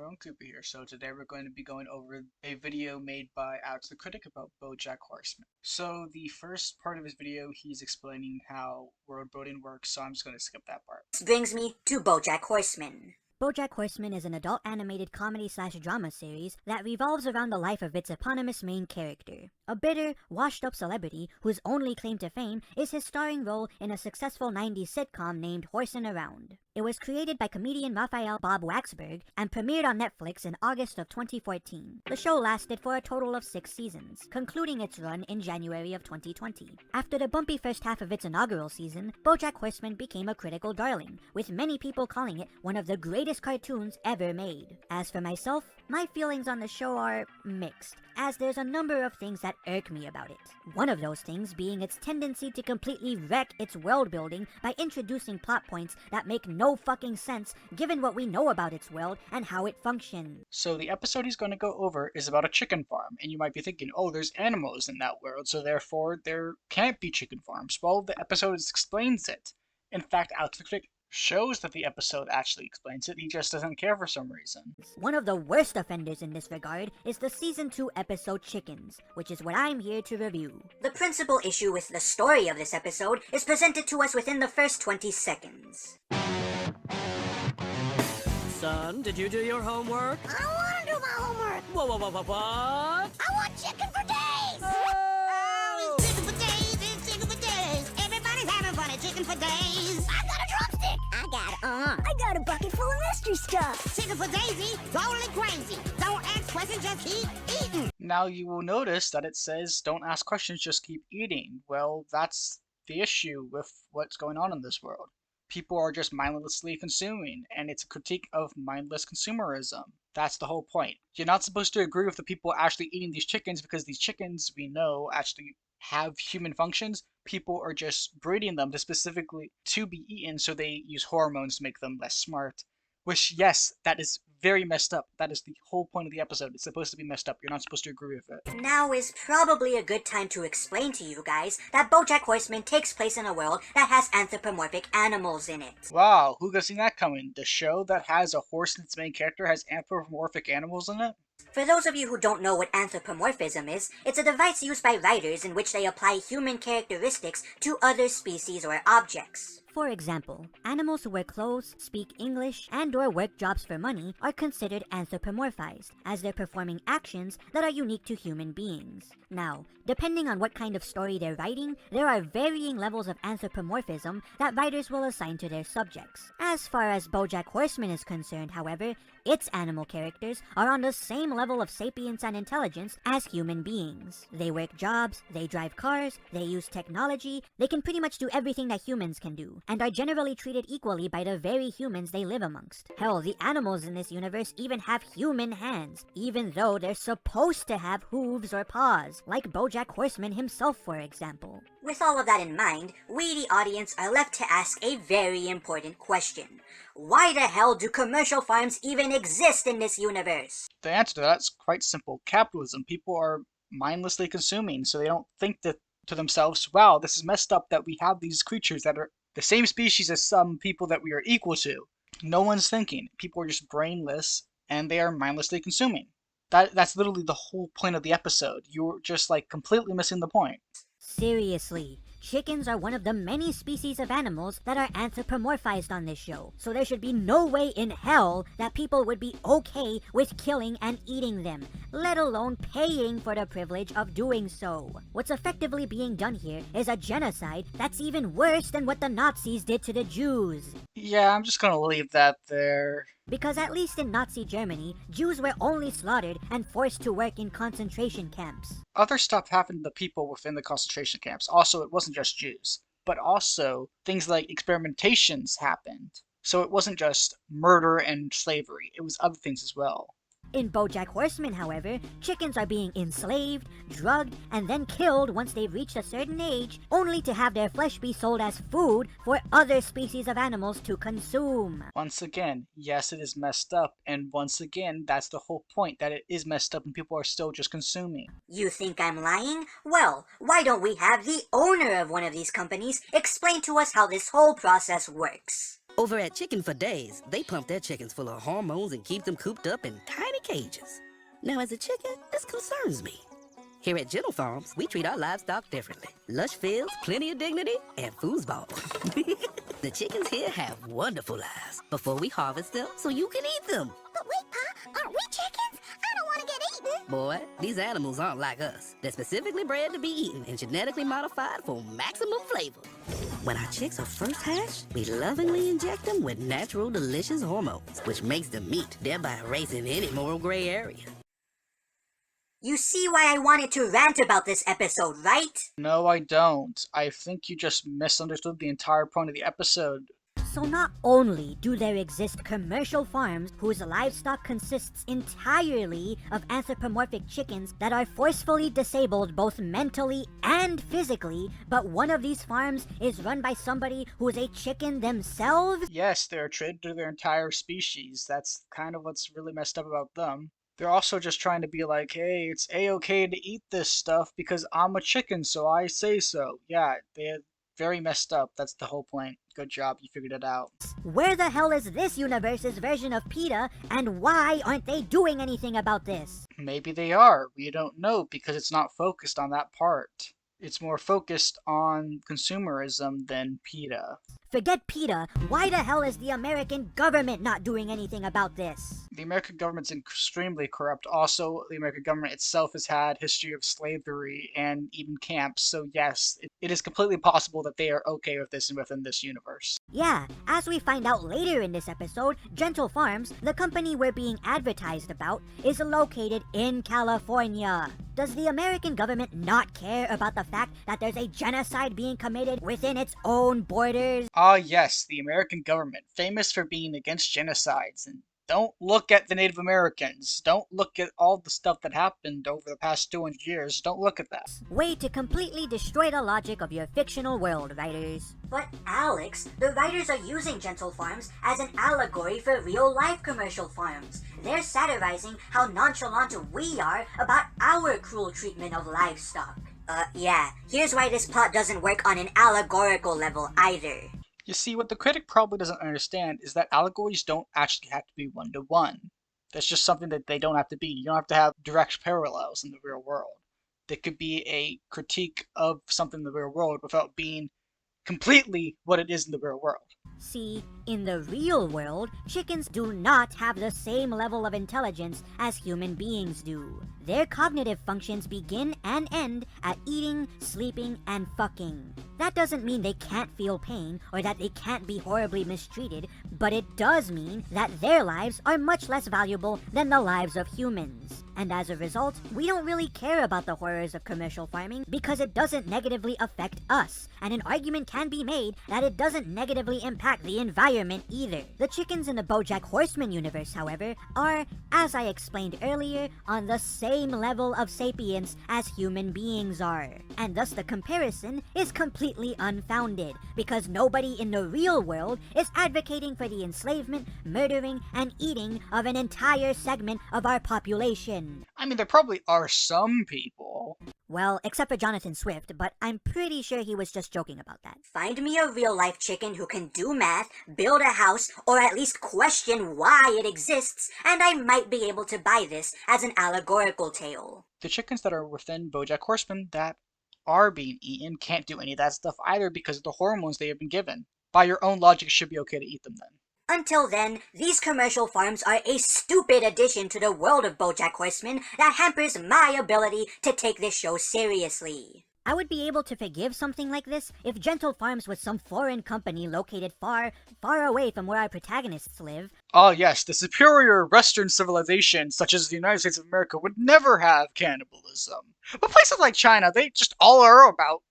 everyone, Cooper here. So today we're going to be going over a video made by Alex the Critic about BoJack Horseman. So the first part of his video, he's explaining how world building works, so I'm just going to skip that part. This brings me to BoJack Horseman. BoJack Horseman is an adult animated comedy/drama series that revolves around the life of its eponymous main character, a bitter, washed-up celebrity whose only claim to fame is his starring role in a successful 90s sitcom named Horsin' Around. It was created by comedian Raphael Bob Waxberg and premiered on Netflix in August of 2014. The show lasted for a total of 6 seasons, concluding its run in January of 2020. After the bumpy first half of its inaugural season, BoJack Horseman became a critical darling, with many people calling it one of the greatest cartoons ever made. As for myself, my feelings on the show are mixed, as there's a number of things that irk me about it. One of those things being its tendency to completely wreck its world building by introducing plot points that make no fucking sense given what we know about its world and how it functions. So the episode he's going to go over is about a chicken farm, and you might be thinking, oh, there's animals in that world, so therefore there can't be chicken farms. Well, the episode explains it. In fact, Alex the Critic shows that the episode actually explains it, he just doesn't care for some reason. One of the worst offenders in this regard is the Season 2 episode Chickens, which is what I'm here to review. The principal issue with the story of this episode is presented to us within the first 20 seconds. Son, did you do your homework? I don't want to do my homework. What? I want chicken for days. Oh! It's chicken for days. It's chicken for days. Everybody's having fun at chicken for days. I got a drumstick. I got a bucket full of mystery stuff. Chicken for Daisy, totally crazy. Don't ask questions, just keep eating. Now you will notice that it says, don't ask questions, just keep eating. Well, that's the issue with what's going on in this world. People are just mindlessly consuming, and it's a critique of mindless consumerism. That's the whole point. You're not supposed to agree with the people actually eating these chickens because these chickens, we know, actually have human functions. People are just breeding them to specifically to be eaten, so they use hormones to make them less smart. Which, yes, that is very messed up. That is the whole point of the episode. It's supposed to be messed up. You're not supposed to agree with it. Now is probably a good time to explain to you guys that BoJack Horseman takes place in a world that has anthropomorphic animals in it. Wow, who could have seen that coming? The show that has a horse in its main character has anthropomorphic animals in it? For those of you who don't know what anthropomorphism is, it's a device used by writers in which they apply human characteristics to other species or objects. For example, animals who wear clothes, speak English, and/or work jobs for money are considered anthropomorphized, as they're performing actions that are unique to human beings. Now, depending on what kind of story they're writing, there are varying levels of anthropomorphism that writers will assign to their subjects. As far as BoJack Horseman is concerned, however, its animal characters are on the same level of sapience and intelligence as human beings. They work jobs, they drive cars, they use technology, they can pretty much do everything that humans can do, and are generally treated equally by the very humans they live amongst. Hell, the animals in this universe even have human hands, even though they're supposed to have hooves or paws, like BoJack Horseman himself, for example. With all of that in mind, we the audience are left to ask a very important question. Why the hell do commercial farms even exist in this universe? The answer to that's quite simple. Capitalism. People are mindlessly consuming, so they don't think to themselves, wow, this is messed up that we have these creatures that are the same species as some people that we are equal to. No one's thinking. People are just brainless, and they are mindlessly consuming. That's literally the whole point of the episode. You're just, completely missing the point. Seriously, chickens are one of the many species of animals that are anthropomorphized on this show, so there should be no way in hell that people would be okay with killing and eating them, let alone paying for the privilege of doing so. What's effectively being done here is a genocide that's even worse than what the Nazis did to the Jews. Yeah, I'm just gonna leave that there. Because at least in Nazi Germany, Jews were only slaughtered and forced to work in concentration camps. Other stuff happened to people within the concentration camps. Also, it wasn't just Jews, but also things like experimentations happened. So it wasn't just murder and slavery, it was other things as well. In BoJack Horseman, however, chickens are being enslaved, drugged, and then killed once they've reached a certain age, only to have their flesh be sold as food for other species of animals to consume. Once again, yes, it is messed up, and once again, that's the whole point, that it is messed up and people are still just consuming. You think I'm lying? Well, why don't we have the owner of one of these companies explain to us how this whole process works? Over at Chicken for Days, they pump their chickens full of hormones and keep them cooped up in tiny cages. Now, as a chicken, this concerns me. Here at Gentle Farms, we treat our livestock differently. Lush fields, plenty of dignity, and foosball. The chickens here have wonderful lives before we harvest them so you can eat them. But wait, Pa, aren't we chickens? I don't want to get eaten. Boy, these animals aren't like us. They're specifically bred to be eaten and genetically modified for maximum flavor. When our chicks are first hatched, we lovingly inject them with natural, delicious hormones, which makes them meat, thereby erasing any moral gray area. You see why I wanted to rant about this episode, right? No, I don't. I think you just misunderstood the entire point of the episode. So not only do there exist commercial farms whose livestock consists entirely of anthropomorphic chickens that are forcefully disabled both mentally and physically, but one of these farms is run by somebody who is a chicken themselves? Yes, they're a traitor to their entire species. That's kind of what's really messed up about them. They're also just trying to be like, hey, it's a-okay to eat this stuff because I'm a chicken, so I say so. Yeah, they're very messed up. That's the whole point. Good job, you figured it out. Where the hell is this universe's version of PETA, and why aren't they doing anything about this? Maybe they are. We don't know because it's not focused on that part. It's more focused on consumerism than PETA. Forget PETA, why the hell is the American government not doing anything about this? The American government's extremely corrupt. Also, the American government itself has had history of slavery and even camps, so yes, it is completely possible that they are okay with this and within this universe. Yeah, as we find out later in this episode, Gentle Farms, the company we're being advertised about, is located in California. Does the American government not care about the fact that there's a genocide being committed within its own borders? Ah yes, the American government, famous for being against genocides, and don't look at the Native Americans. Don't look at all the stuff that happened over the past 200 years. Don't look at that. Way to completely destroy the logic of your fictional world, writers. But Alex, the writers are using Gentle Farms as an allegory for real-life commercial farms. They're satirizing how nonchalant we are about our cruel treatment of livestock. Yeah, here's why this plot doesn't work on an allegorical level either. You see, what the critic probably doesn't understand is that allegories don't actually have to be one-to-one. That's just something that they don't have to be. You don't have to have direct parallels in the real world. They could be a critique of something in the real world without being completely what it is in the real world. See, in the real world, chickens do not have the same level of intelligence as human beings do. Their cognitive functions begin and end at eating, sleeping, and fucking. That doesn't mean they can't feel pain or that they can't be horribly mistreated, but it does mean that their lives are much less valuable than the lives of humans. And as a result, we don't really care about the horrors of commercial farming because it doesn't negatively affect us, and an argument can be made that it doesn't negatively impact the environment either. The chickens in the BoJack Horseman universe, however, are, as I explained earlier, on the same level of sapience as human beings are, and thus the comparison is completely unfounded, because nobody in the real world is advocating for the enslavement, murdering, and eating of an entire segment of our population. I mean, there probably are some people. Well, except for Jonathan Swift, but I'm pretty sure he was just joking about that. Find me a real-life chicken who can do math, build a house, or at least question why it exists, and I might be able to buy this as an allegorical tale. The chickens that are within BoJack Horseman that are being eaten can't do any of that stuff either because of the hormones they have been given. By your own logic, it should be okay to eat them then. Until then, these commercial farms are a stupid addition to the world of BoJack Horseman that hampers my ability to take this show seriously. I would be able to forgive something like this if Gentle Farms was some foreign company located far, far away from where our protagonists live. Ah yes, the superior Western civilization, such as the United States of America, would never have cannibalism. But places like China, they just all are about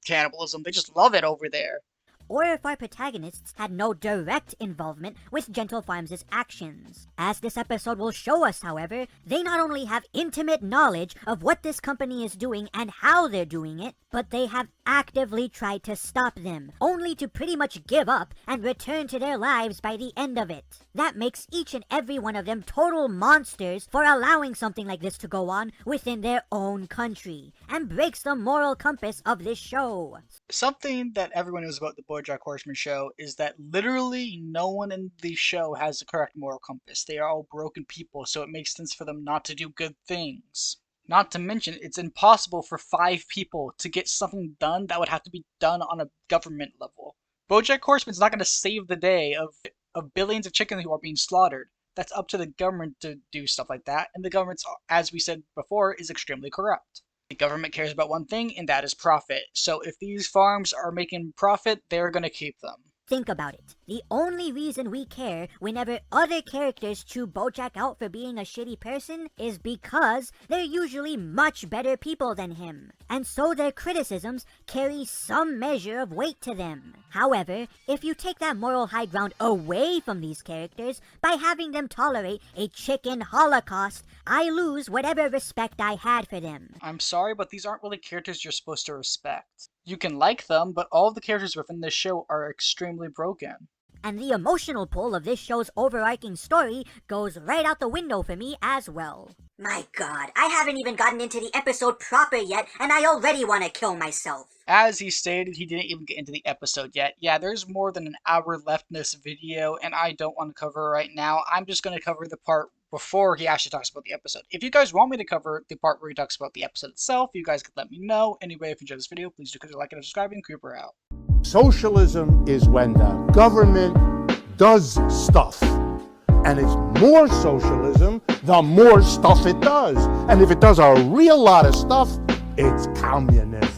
cannibalism. They just love it over there. Or if our protagonists had no direct involvement with Gentle Farms' actions. As this episode will show us, however, they not only have intimate knowledge of what this company is doing and how they're doing it, but they have actively tried to stop them, only to pretty much give up and return to their lives by the end of it. That makes each and every one of them total monsters for allowing something like this to go on within their own country, and breaks the moral compass of this show. Something that everyone knows about the BoJack Horseman show is that literally no one in the show has the correct moral compass. They are all broken people, so it makes sense for them not to do good things. Not to mention, it's impossible for 5 people to get something done that would have to be done on a government level. BoJack Horseman's not going to save the day of billions of chickens who are being slaughtered. That's up to the government to do stuff like that, and the government, as we said before, is extremely corrupt. The government cares about one thing, and that is profit. So if these farms are making profit, they're going to keep them. Think about it. The only reason we care whenever other characters chew BoJack out for being a shitty person is because they're usually much better people than him, and so their criticisms carry some measure of weight to them. However, if you take that moral high ground away from these characters by having them tolerate a chicken holocaust, I lose whatever respect I had for them. I'm sorry, but these aren't really characters you're supposed to respect. You can like them, but all of the characters within this show are extremely broken. And the emotional pull of this show's overarching story goes right out the window for me as well. My god, I haven't even gotten into the episode proper yet, and I already want to kill myself. As he stated, he didn't even get into the episode yet. Yeah, there's more than an hour left in this video, and I don't want to cover it right now. I'm just going to cover the part before he actually talks about the episode. If you guys want me to cover the part where he talks about the episode itself, you guys can let me know. Anyway, if you enjoyed this video, please do consider liking and subscribing. Creeper out. Socialism is when the government does stuff. And it's more socialism the more stuff it does. And if it does a real lot of stuff, it's communism.